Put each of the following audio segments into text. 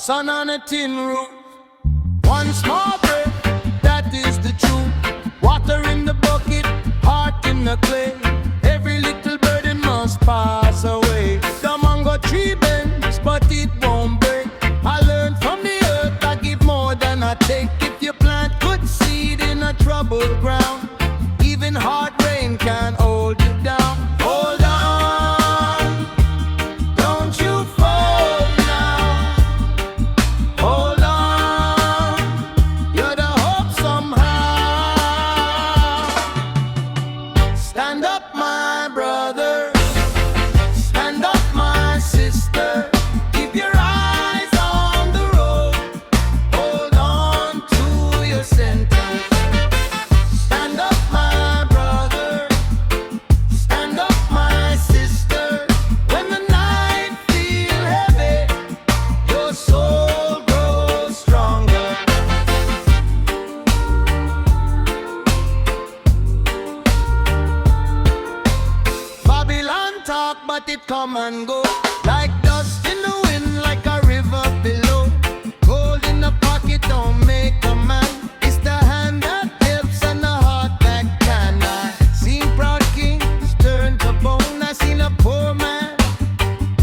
sun on a tin roof. One small breath, that is the truth. Water in the bucket, heart in the clay. Every little burden must pass away. The mango tree bends, but it won't break. I learned from the earth, I give more than I take. If you plant good seed in a troubled ground, even hard rain can hold you down. Hold on, don't you fall now. Hold on, you're the hope somehow. Stand up, my brother. Stand up, my sister. Keep your eyes on the road. Hold on to your center. Stand up, my brother. Stand up, my sister. When the night feels heavy, your soul grows stronger. Babylon talk, but it come and go. Like dust in the wind, like a river below. Gold in the pocket don't make a man. It's the hand that helps and the heart that can. I seen proud kings turn to bone. I seen a poor man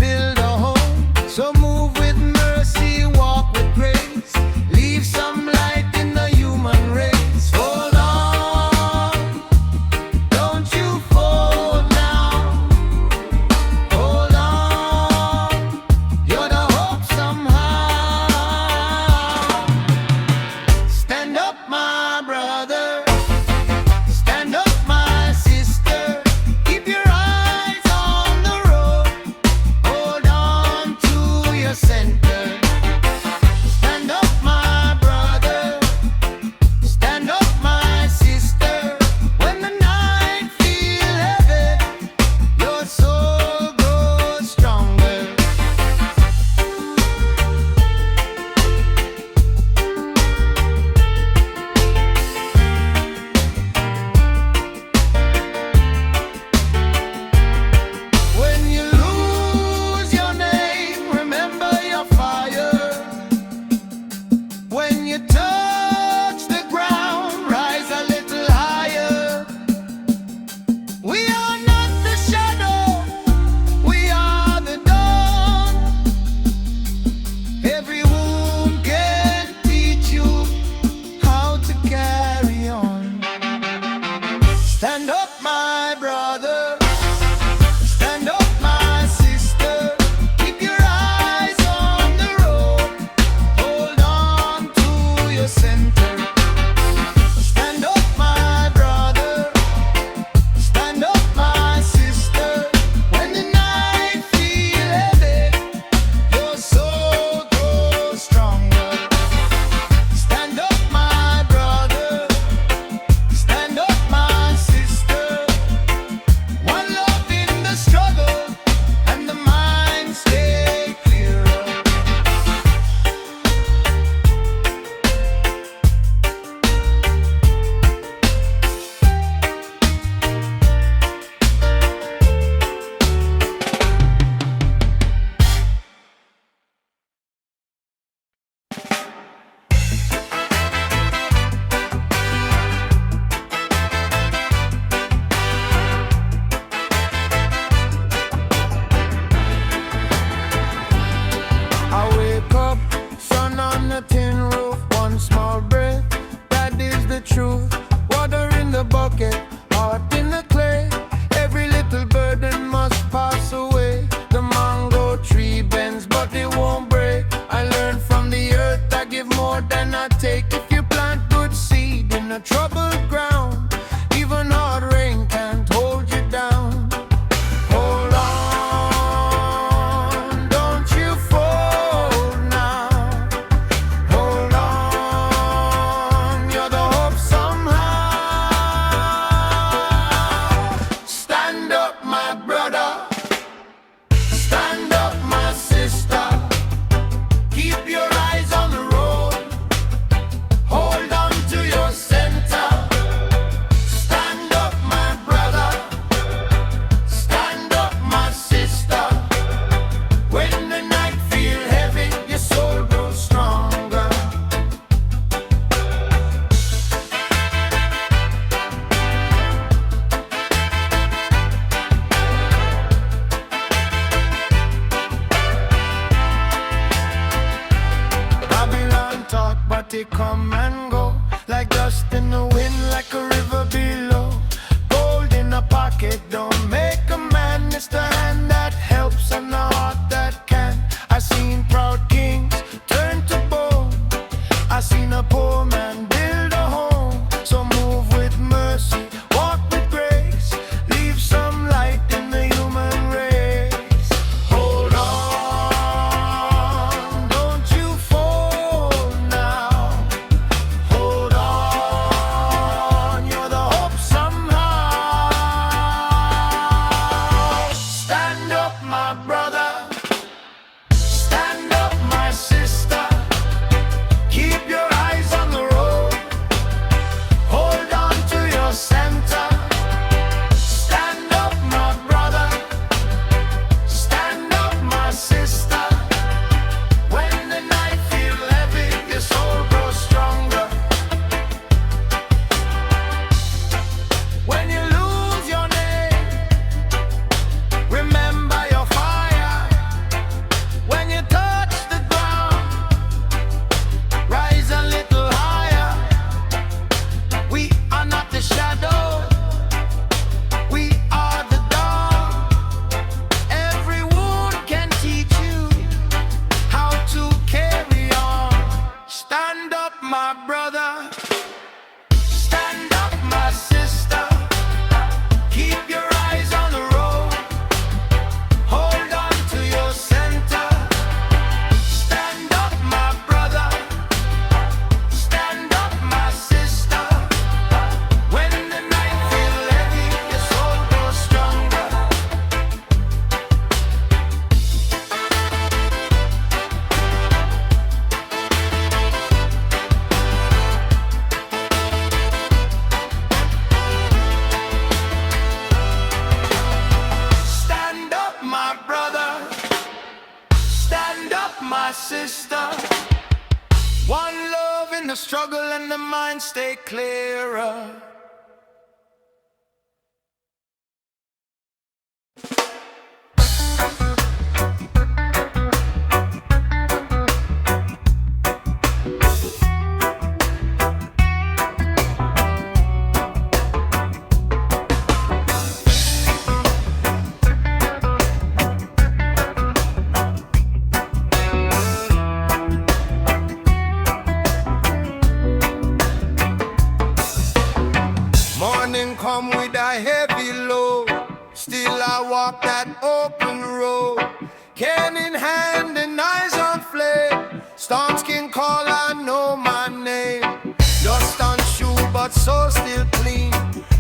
build a home. So move with mercy, walk with grace. Leave some light in the human race. Hold on, don't you fall now. Hold on, party come and go, like dust in the wind, like a river below. Gold in a pocket don't make a man, it's the hand that helps and the heart that can. I seen proud kings turn to bone, I seen a poor man build a home. So move with mercy, walk with grace, leave some light in the human race. Hold on, don't you fall now. Hold on, you're the hope somehow. Stand up, my brother. Stand up, my sister. Keep your eyes on the road. Hold on to your center. Stand up, my brother. Stand up, my sister. When the night feels heavy, your soul grows stronger. When you lose your name, remember your fire. When you touch the ground, rise a little higher. We are not the shadow, we are the dawn. Every wound can teach you how to carry on. Stand up, my brother. Stand up, my sister. Keep your eyes on the road. Hold on to your center. Stand up, my brother. Stand up, my sister. When the night feels heavy, your soul grows stronger. Stand up, my brother. Stand up, my sister. One love in the struggle and the mind stay clearer. Morning come with a heavy load, still I walk that open road. Can in hand and eyes on flame, storm skin call, I know my name. Dust on shoe but soul still clean,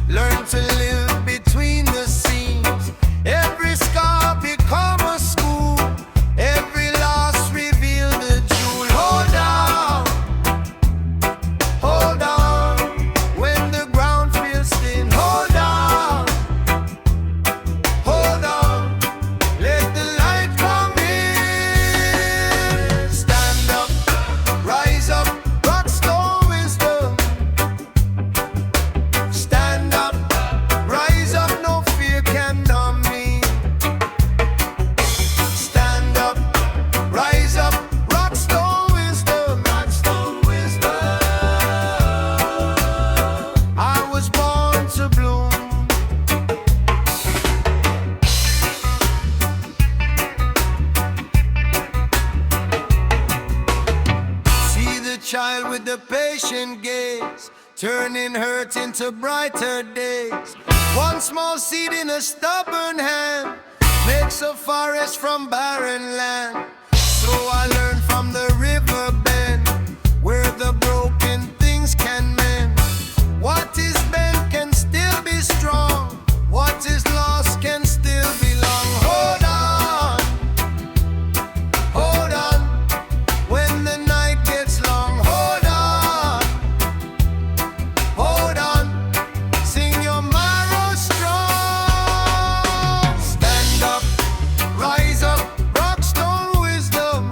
learn to live between the scenes. Every scar become a school, every loss reveal the jewel. Hold on, hold on. When the ground feels thin, hold on, hold on. Let the light come in. Stand up, rise up, rock stone wisdom. Stand up, rise up, no fear can numb me. Stand up, rise up, rock stone wisdom, rock stone wisdom. I was born to bloom. See the child with the patient gaze, turning hurt into brighter days. One small seed in a stubborn hand makes a forest from barren land. So I learned from the river bend, where the broken things can mend. What is bent can still be strong, what is lost can still belong. Hold on, hold on. When the night gets long, hold on, hold on. Sing your marrow strong. Stand up, rise up, rock stone wisdom.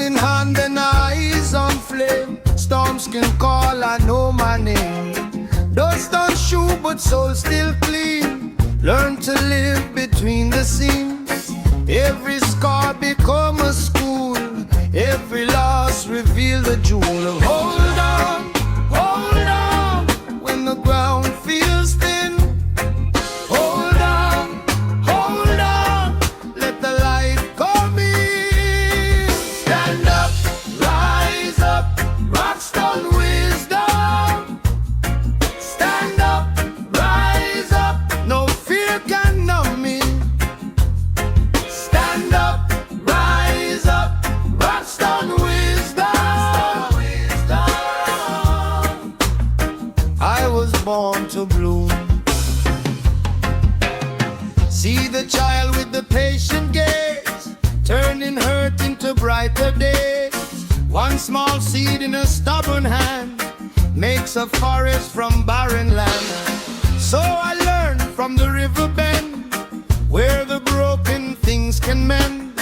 in hand and eyes on flame. Storms can call, I know my name. Dust on shoe, but soul still clean. Learn to live between the seams. Every scar become a school. Every loss reveal the jewel of hold on, when the ground feels thin. Hold on, let the light come in. Stand up, rise up, rockstone wisdom. Stand up, rise up, no fear can numb me. Stand up, rise up, rockstone wisdom. I was born to bloom. See the child with the patient gaze, turning hurt into brighter days. One small seed in a stubborn hand makes a forest from barren land. So I learned from the river bend, where the broken things can mend.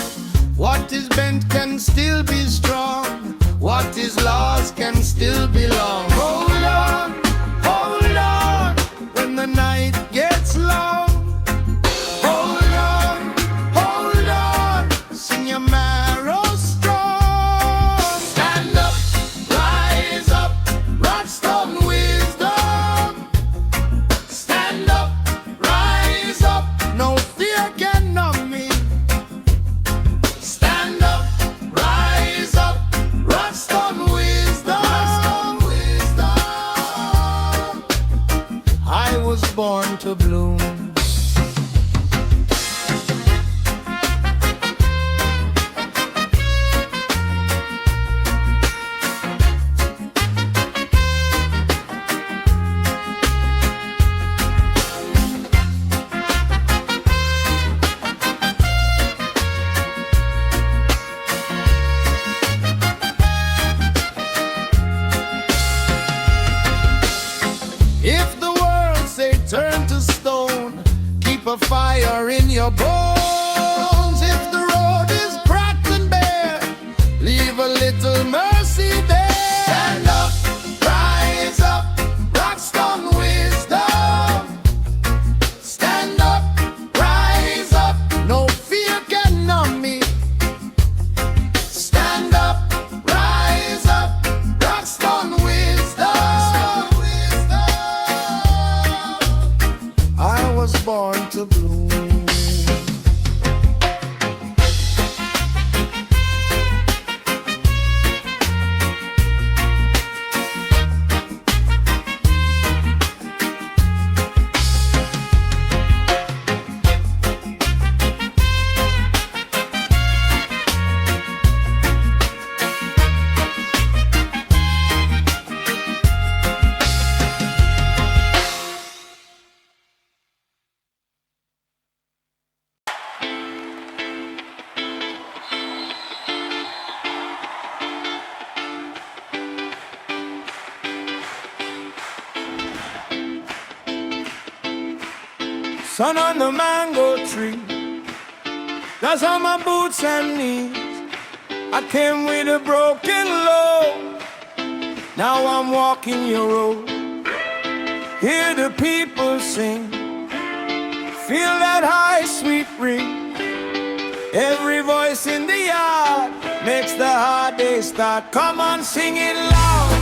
What is bent can still be strong. What is lost can still belong. Hold on, when the night gets long. Hold on, sing your marrow strong. Stand up, rise up, rockstone wisdom. Stand up, rise up, no fear can numb me. Stand up, rise up, rockstone wisdom. I was born to bloom. If the world say turn to stone, keep a fire in your bones. If the road is cracked and bare, leave a little mercy there. Stand up, rise up, rockstone wisdom. Stand up, rise up, no fear can numb me. Stand up, rise up, rockstone wisdom. I was born to bloom. Sun on the mango tree, that's on my boots and knees. I came with a broken load, now I'm walking your road. Hear the people sing, feel that high sweet ring. Every voice in the yard makes the hard day start. Come on, sing it loud,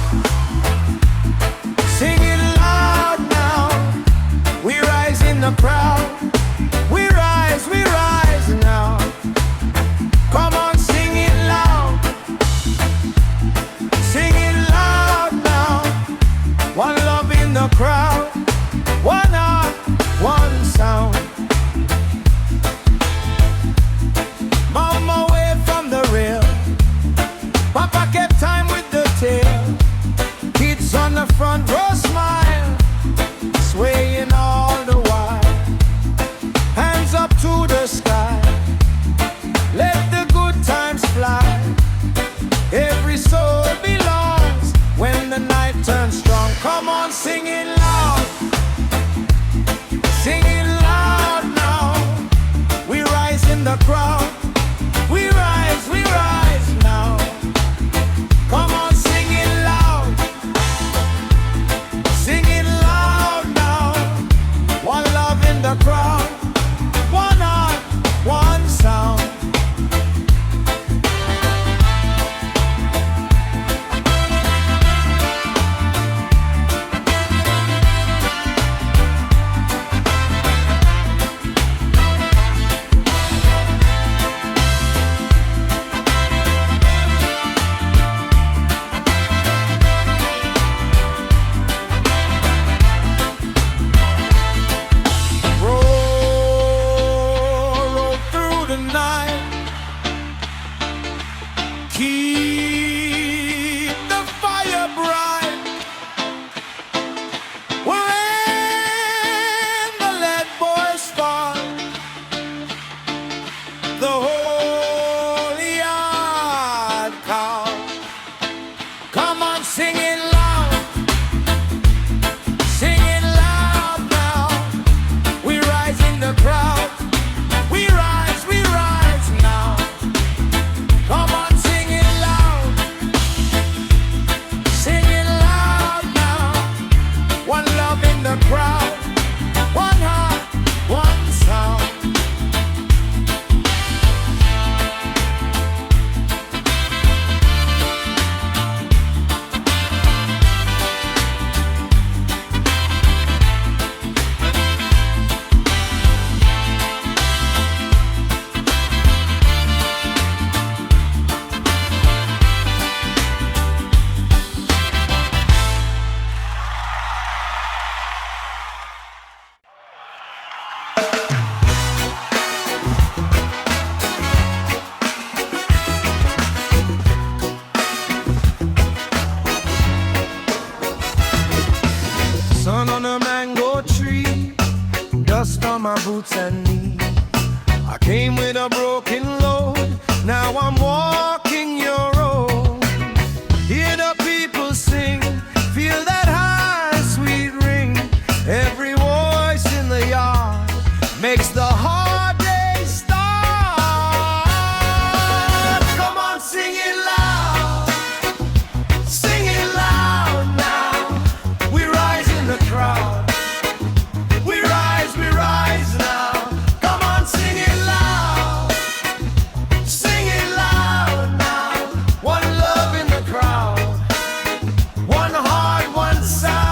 sing it loud now. We rise in the crowd, we rise now. Come on, sing it loud, sing it loud now. One love in the crowd, one heart, one sound. Mama away from the rail, Papa kept time with the tail. Kids on the front row smile, swaying all the while. Hands up to the sky, let the good times fly. Every soul belongs when the night turns strong. Come on, sing it loud, sing it loud now. We rise in the crowd, we rise now. Keep the fire bright. When the lead boys fall, the holy yard call. Come on, sing it loud. Sing it loud now. We rise in the crowd. We rise now. Come on, sing it loud. Sing it loud now. One love in the crowd. One heart, one sound. Sun on a mango tree, dust on my boots and knees. I came with a broken load, now I'm walking your road. Hear the people sing, feel that high sweet ring. Every voice in the yard makes the hard day start. Come on, sing it loud. Sing it loud now. We rise in the crowd. We rise now. Come on, sing it loud. Sing it loud now. One love in the crowd. One heart, one sound.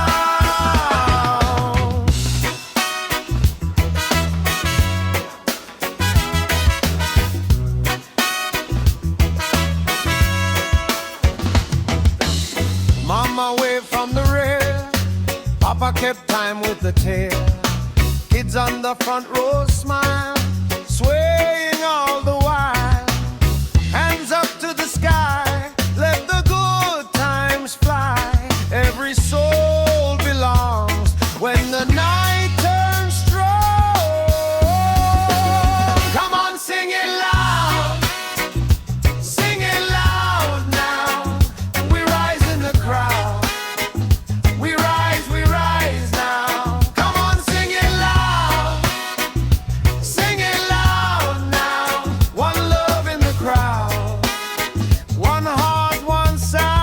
Mama away from the rear, Papa kept time with the tail. Kids on the front row smile, swaying all the while. Hands up to the sky, let the good times fly. Every soul belongs when the night turns strong. Come on, sing it loud. Sing it loud now. We rise in the crowd. We rise now. Come on, sing it loud. Sing it loud now. One love in the crowd. One heart, one sound.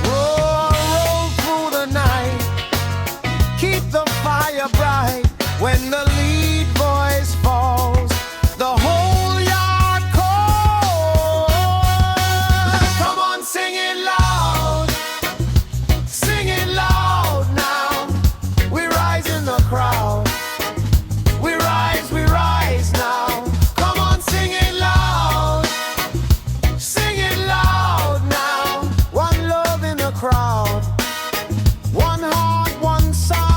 Roll through the night. Keep the fire bright. When the lead voice falls, the whole yard calls. Come on, sing it loud. Sing it loud now. We rise in the crowd. We rise now. Come on, sing it loud. Sing it loud now. One love in the crowd. One heart, one sound.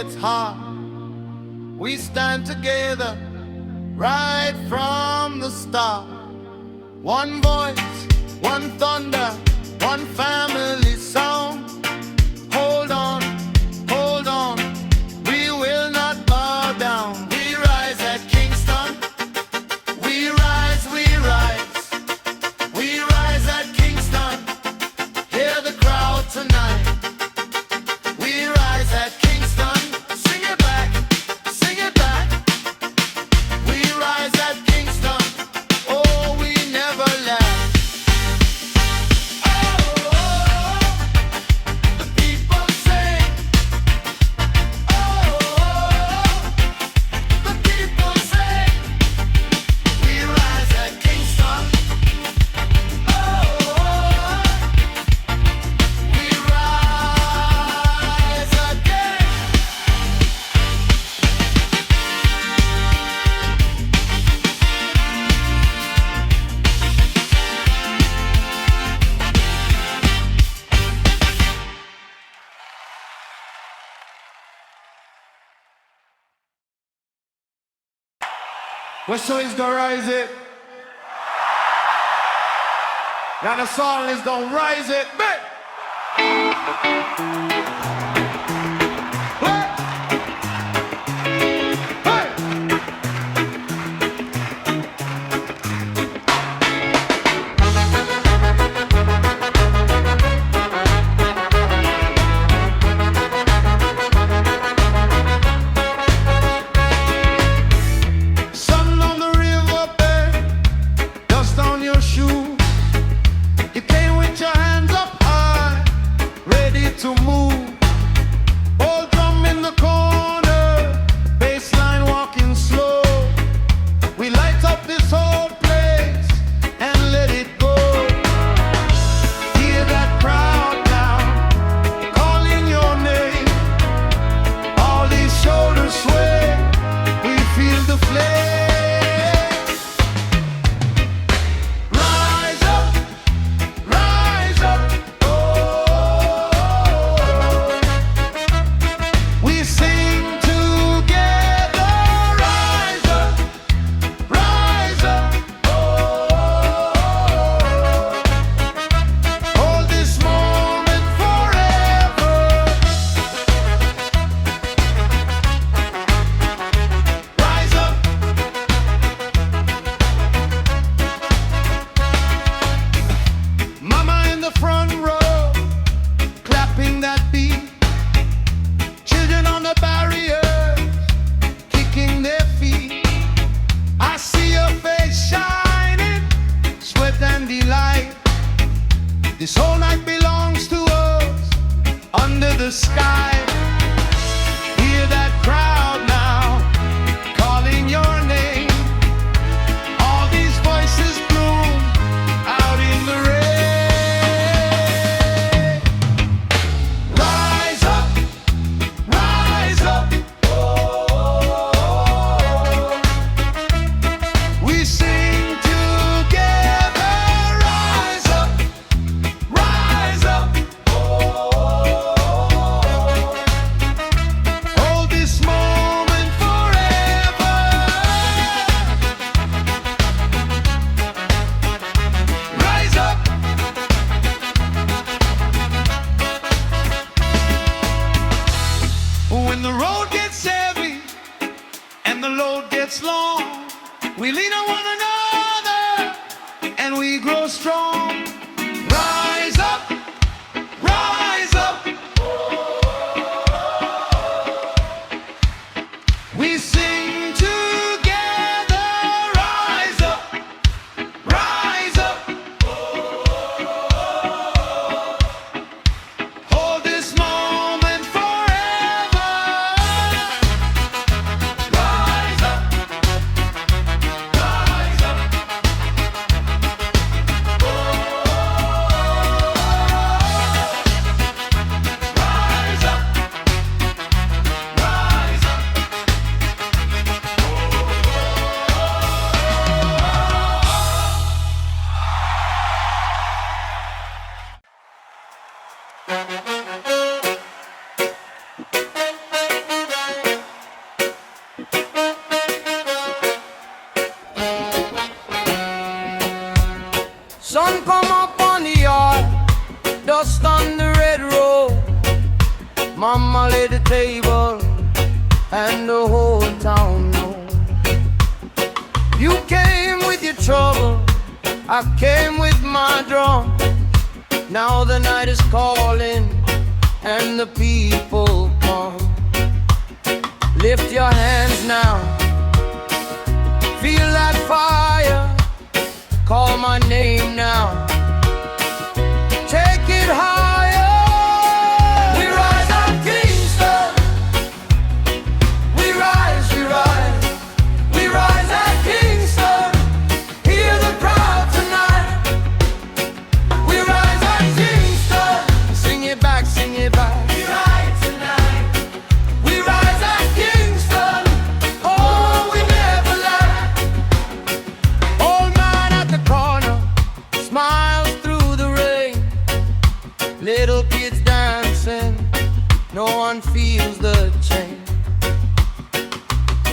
gets hard, we stand together right from the start. One voice, one thunder, one family song. Hold on, we will not bow down. We rise at Kingston. We rise, we rise. We rise at Kingston. Hear the crowd tonight. We rise at Kingston. Sing it back, sing it back. We rise at Kingston. Oh, we never lack. What show is gonna rise it? Now the song is don't rise it, but to move. Old drum in the corner, bassline walking slow. We light up this whole place and let it go. Hear that crowd now, calling your name. All these shoulders sway, we feel the flame. This whole night belongs to us, under the sky. Hear that crowd now, calling your name. All these voices bloom out in the rain. Rise up, rise up. Oh, we sing together. Rise up. Rise up, oh, hold this moment forever. Rise up. When the road gets heavy and the load gets long, we lean on one another and we grow strong. Rise up, rise up. We sing together. Rise up, rise up. Hold this moment forever. Rise up, rise up. from my little table, and the whole town knows. You came with your trouble, I came with my drum. Now the night is calling and the people come. Lift your hands now, feel that fire, call my name now. Take it higher. We rise up Kingston. We rise, we rise. We rise at Kingston. Hear the crowd tonight. We rise at Kingston. Sing it back, sing it back. We rise tonight. We rise at Kingston. Oh, we never lie. Old man at the corner smiles through the rain. Little kids dancing, no one feels the change.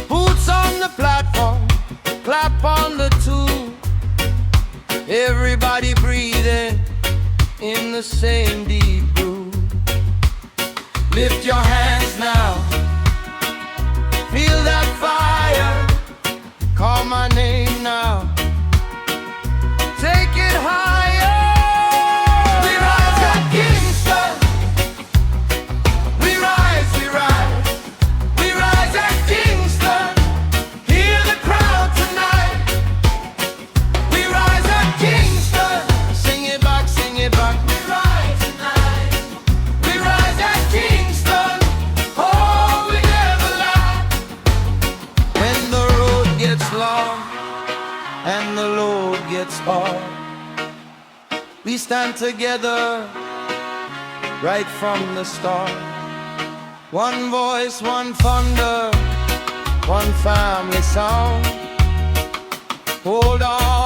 Boots on the platform, clap on the tune. Everybody breathing in the same deep groove. Lift your hands now, feel that fire, call my name now. Take it higher. We rise at Kingston. We rise, we rise. We rise at Kingston. Hear the crowd tonight. We rise at Kingston. Sing it back, sing it back. We rise tonight. We rise at Kingston. Oh, we never lie. When the road gets long and the load gets hard, we stand together right from the start. One voice, one thunder, one family sound. Hold on.